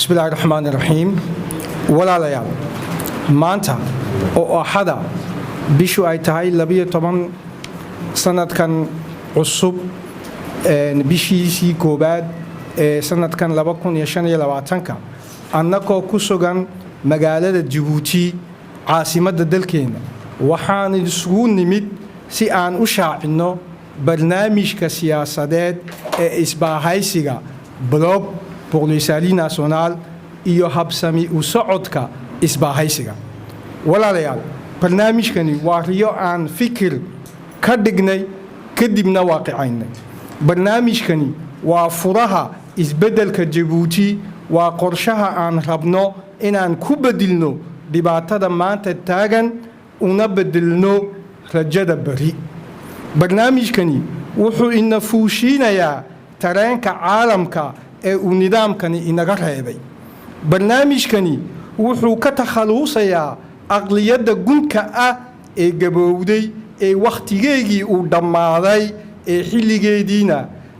بسم الله الرحمن الرحيم ولا ليال مانتا أو أحدا بيشو أي تهاي لبيه طبعا سنة كان عصب بيشي سي كوباد سنة كان لبكون يشان يلواتنكا أنكو كسوغان مقالة جيبوتي عاصمة دلكين وحان السجون نمت سي آن أشاع إنه برنامج كسياسات إسباهايسيغا بلوب pour le salut national iyo habsami u socodka isbaahaysiga walaalayaal barnaamijkani waa riyo aan fikir ka dhignay kadibna waaqicaynay barnaamijkani waa furaha isbeddelka Jabuuti waa qorshaha aan rabno inaan ku bedilno dhibaatada maanta taagan una bedelno rajada bari barnaamijkani wuxuu ina fuushinayaa tareenka caalamka ee uu nidaamkani inaga reebay barnaamijkani wuxuu ka takhaluusayaa aqliyadda gunka ah ee gabowday ee wakhtigeedii uu dhammaaday ee xilligeediina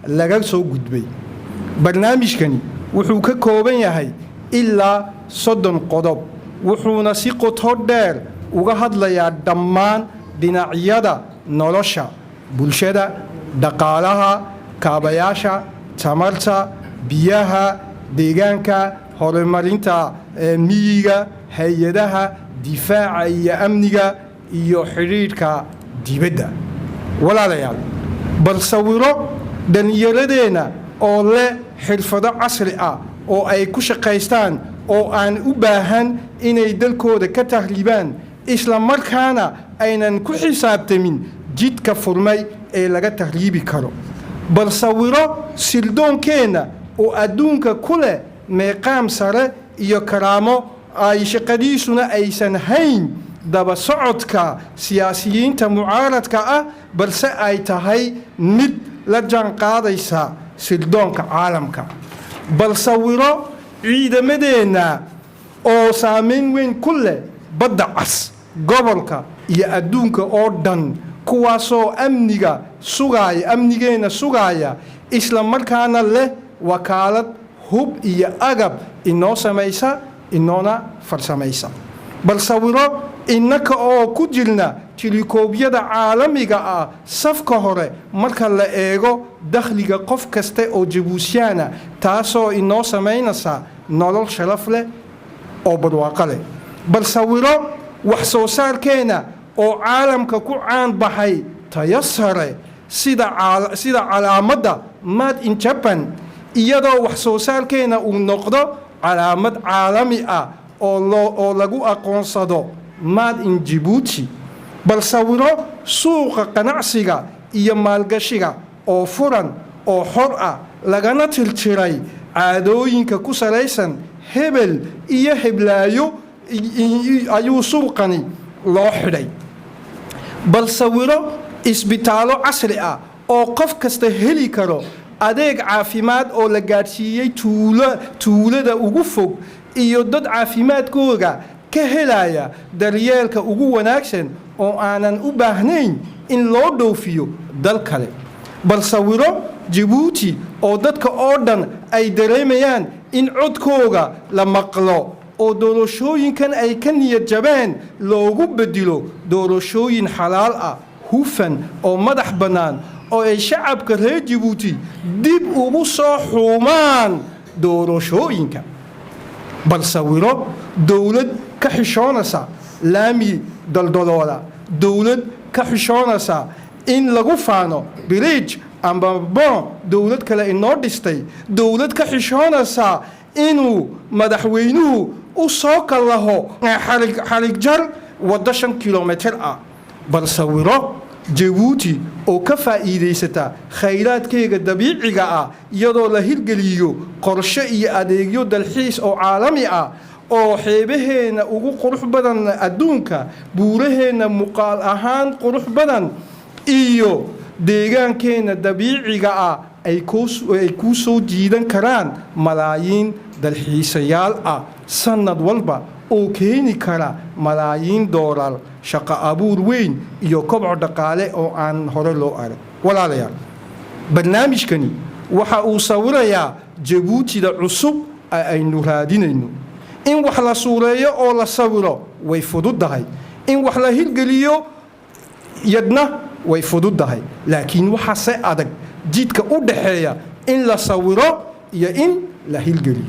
laga soo gudbay barnaamijkani wuxuu ka kooban yahay ilaa 30 qodob wuxuuna si qoto dheer uga hadlayaa dhammaan dhinacyada nolosha bulshada dhaqaalaha kaabayaasha tamarta biyaha deegaanka horumarinta miyiga hay'adaha difaaca iyo amniga iyo xiriirka dibadda walaalayaal bal sawiro dhallinyaradeenna oo leh xirfado casri ah oo ay ku shaqaystaan oo aan u baahan inay dalkooda ka tahriibaan isla markaana aynan ku xisaabtamin jidka furmay ee laga tahriibi karo bal sawiro sildoonkeenna oo adduunka ku leh meeqaam sare iyo karaamo ay shaqadiisuna aysan hayn daba socodka siyaasiyiinta mucaaradka ah balse ay tahay mid la jaanqaadaysa sildoonka caalamka bal sawiro ciidamadeenna oo saameyn weyn ku leh badda cas gobolka iyo adduunka oo dhan kuwaasoo amnigeena sugaaya isla markaana leh wakaalad hub iyo agab inoo samaysa inoona farsamaysa bal sawiro innaka oo ku jirna tilikoobyada caalamiga ah safka hore marka la eego dakhliga qof kasta oo Jabuutiyaana taasoo inoo samaynaysa nolol sharaf leh oo barwaaqo leh bal sawiro wax soo saarkeena oo caalamka ku caan baxay tayo sare sida calaamadda made in Japan iyadoo wax soo saarkeena uu noqdo calaamad caalami ah oo lagu aqoonsado made in Djibouti bal sawiro suuqa ganacsiga iyo maalgashiga oo furan oo xor ah lagana tirtiray caadooyinka ku salaysan hebel iyo heblaayo ayuu suuqani loo xidhay bal sawiro isbitaallo casri ah oo qof kasta heli karo adeeg caafimaad oo la gaadhsiiyey tuulada ugu fog iyo dad caafimaadkooda ka helaya daryeelka ugu wanaagsan oo aanan u baahnayn in loo dhoofiyo dal kale bal sawiro Jabuuti oo dadka oo dhan ay dareemayaan in codkooga la maqlo oo doorashooyinkan ay ka niyad jabeen loogu bedelo doorashooyin xalaal ah hufan oo madax bannaan oo ay shacabka reer Jabuuti dib ugu soo xuumaan doorashooyinka bal sawiro dowlad ka xishoonaysa laami daldalooda dowlad ka xishoonaysa in lagu faano bridge amba bon dowlad kale inoo dhistay dowlad ka xishoonaysa inuu madaxweynuhu u soo kalaho xarig jar waddo 5 kilomitir ah bal sawiro Jabuuti oo ka faa'iideysata khayraadkeega dabiiciga ah iyadoo la hirgeliyo qorshe iyo adeegyo dalxiis oo caalami ah oo xeebaheena ugu qurux badan adduunka buuraheena muuqaal ahaan qurux badan iyo deegaankeena dabiiciga ah ay ku soo jiidan karaan malaayiin dalxiisayaal ah sanad walba oo keeni kara malaayiin doolar shaqo abuur weyn iyo kobco dhaqaale oo aan hore loo arag walaalayaal barnaamijkani waxa uu sawirayaa Jabuutida cusub aynu raadinayno. In wax la suureeyo oo la sawiro way fududahay, in wax la hirgeliyo yadna way fududahay, laakiin waxa se adag jidka u dhaxeeya in la sawiro iyo in la hirgeliyo.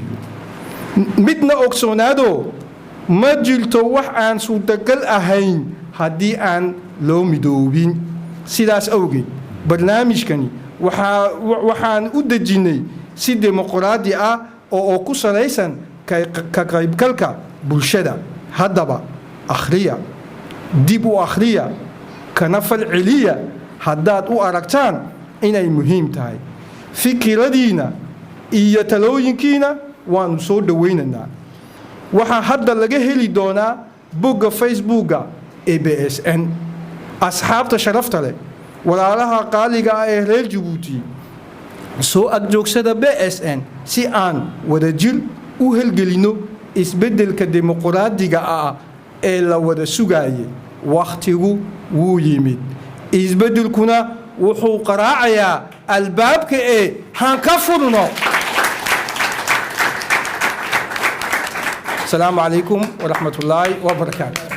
midna ogsoonaado ma jirto wax aan suurtagal ahayn haddii aan loo midoobin. sidaas awgeed barnaamijkani waxaan u dejinnay si dimuqraadi ah oo ku salaysan ka qaybgalka bulshada. haddaba akhriya, dib u akhriya, kana falceliya haddaad u aragtaan inay muhiim tahay. fikiradiina iyo talooyinkiina waanu soo dhowaynaynaa. waxaa hadda laga heli doonaa bogga facebooka ee BSN. asxaabta sharafta leh, walaalaha qaaliga ah ee reer Jabuuti, soo agjoogsada BSN si aan wadajir u helgelino isbeddelka dimuqraadiga ah ee la wada sugaayay. wakhtigu wuu yimid, isbeddelkuna wuxuu qaraacayaa albaabka ee haan ka furno. السلام عليكم ورحمة الله وبركاته.